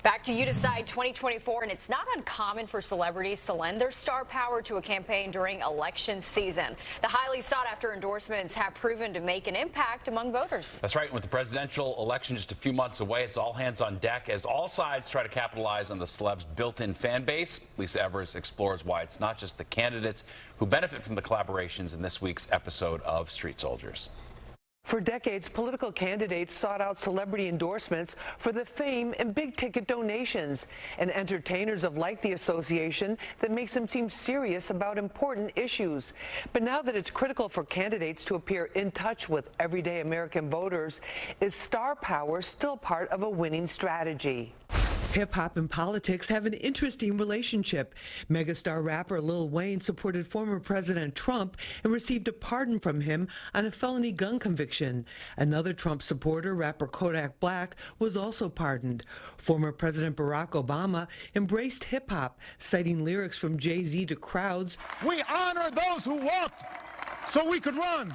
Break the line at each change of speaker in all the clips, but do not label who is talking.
Back to You Decide 2024, and it's not uncommon for celebrities to lend their star power to a campaign during election season. The highly sought-after endorsements have proven to make an impact among voters.
That's right. With the presidential election just a few months away, it's all hands on deck as all sides try to capitalize on the celebs' built-in fan base. Lisa Evers explores why it's not just the candidates who benefit from the collaborations in this week's episode of Street Soldiers.
For decades, political candidates sought out celebrity endorsements for the fame and big-ticket donations, and entertainers have liked the association that makes them seem serious about important issues. But now that it's critical for candidates to appear in touch with everyday American voters, is star power still part of a winning strategy? Hip-hop and politics have an interesting relationship. Megastar rapper Lil Wayne supported former President Trump and received a pardon from him on a felony gun conviction. Another Trump supporter, rapper Kodak Black, was also pardoned. Former President Barack Obama embraced hip-hop, citing lyrics from Jay-Z to crowds.
We honor those who walked so we could run.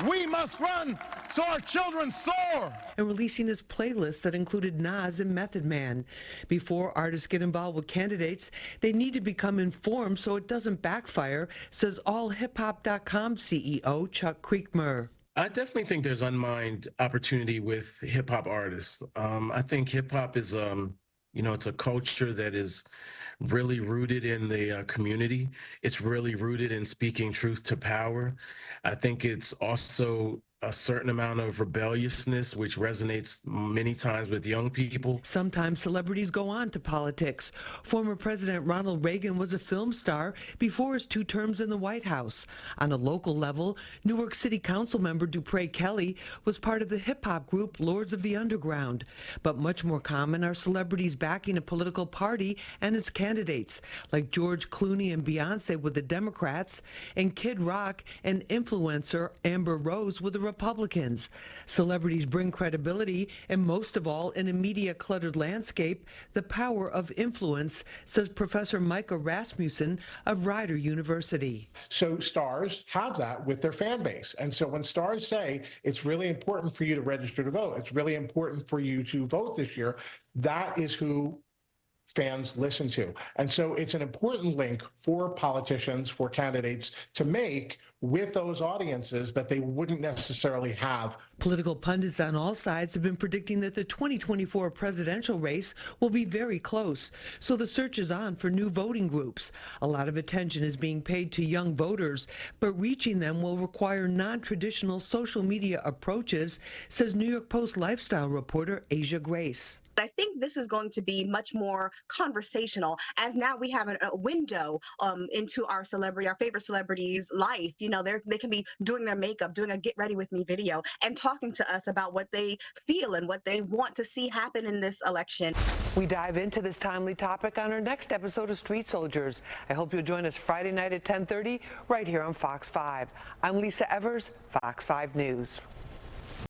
We must run so our children soar.
And releasing his playlist that included Nas and Method Man. Before artists get involved with candidates, they need to become informed so it doesn't backfire, says allhiphop.com CEO Chuck Creekmur.
I definitely think there's unmined opportunity with hip hop artists. I think hip hop is, it's a culture that is really rooted in the community. It's really rooted in speaking truth to power. I think it's also a certain amount of rebelliousness, which resonates many times with young people.
Sometimes celebrities go on to politics. Former President Ronald Reagan was a film star before his 2 terms in the White House. On a local level, Newark City Council member Dupre Kelly was part of the hip-hop group Lords of the Underground. But much more common are celebrities backing a political party and its candidates, like George Clooney and Beyonce with the Democrats, and Kid Rock and influencer Amber Rose with the Republicans. Celebrities bring credibility and, most of all, in a media-cluttered landscape, the power of influence, says Professor Micah Rasmussen of Rider University.
So stars have that with their fan base. And so when stars say it's really important for you to register to vote, it's really important for you to vote this year, that is who fans listen to. And so it's an important link for politicians, for candidates to make with those audiences that they wouldn't necessarily have.
Political pundits on all sides have been predicting that the 2024 presidential race will be very close. So the search is on for new voting groups. A lot of attention is being paid to young voters, but reaching them will require non-traditional social media approaches, says New York Post lifestyle reporter Asia Grace.
I think this is going to be much more conversational, as now we have a window into our favorite celebrities' life. You know, they can be doing their makeup, doing a get ready with me video, and talking to us about what they feel and what they want to see happen in this election.
We dive into this timely topic on our next episode of Street Soldiers. I hope you'll join us Friday night at 10:30 right here on Fox 5. I'm Lisa Evers, Fox 5 News.